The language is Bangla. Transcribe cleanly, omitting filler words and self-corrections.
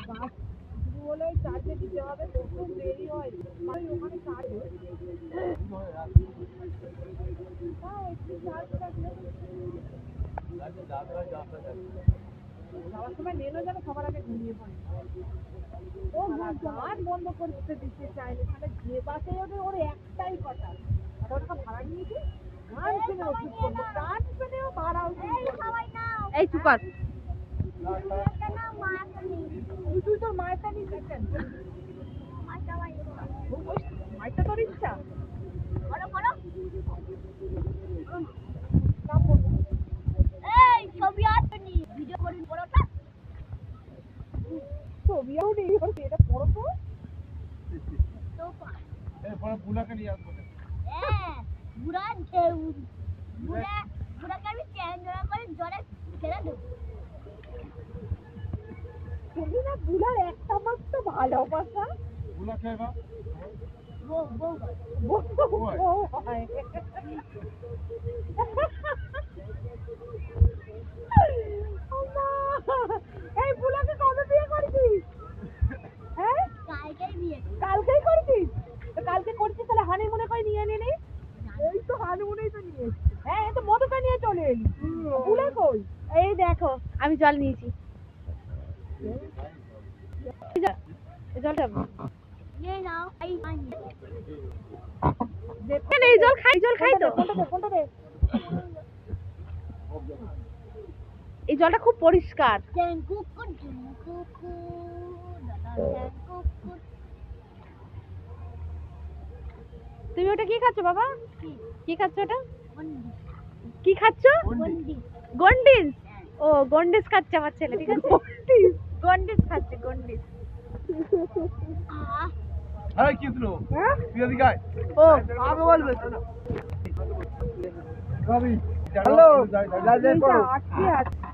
গাছ বলে চার্জে দিতে হবে, খুব দেরি হয় ওখানে চার্জ যাওয়ার সময় নেলো যেন সবার আগে ঘুমিয়ে পড়ে। ও গান বন্ধ করতে দিতে চাইলে, তাহলে যে বাসে ওদের ওর একটাই কথা, ওটা ভাড়া নিয়েছে গান শুনে ওষুধ করবো, গান শুনেও ভাড়া এই চুপার তুই তোর মায়েরটা নিয়ে দেখেন, মায়েরটা তোর ইচ্ছা ছবিও নেই, এটা পড়ো তো বুলাকে নিয়ে আসবো। তুমি না বুলার একটা মাত্র ভালোবাসা বুলা খেয়ে এই বুলাকে কবে বিয়ে করছিস? হ্যাঁ কালকেই করছিস? কালকে করছিস তাহলে হানিমুনে করে নিয়ে এনে নি। এই তো হানিমুনেই তো নিয়ে, হ্যাঁ এই তো মধুটা নিয়ে চলে এলি। বুলা কই? এই দেখো আমি জল নিয়েছি, জলটা এই জল খাই, জল খাই তো। এই জলটা খুব পরিষ্কার। তুমি ওটা কি খাচ্ছ বাবা? কি খাচ্ছ ওটা? কি খাচ্ছ? গন্ডিস। ও গন্ডিস খাচ্ছে আমার ছেলে, ঠিক আছে? গন্ডিস খাচ্ছে, গন্ডিস। হ্যাঁ কি দিলো? হ্যাঁ তুই এদিকে আয়। ও আগে বলবে রবি হ্যালো আটকে আছে।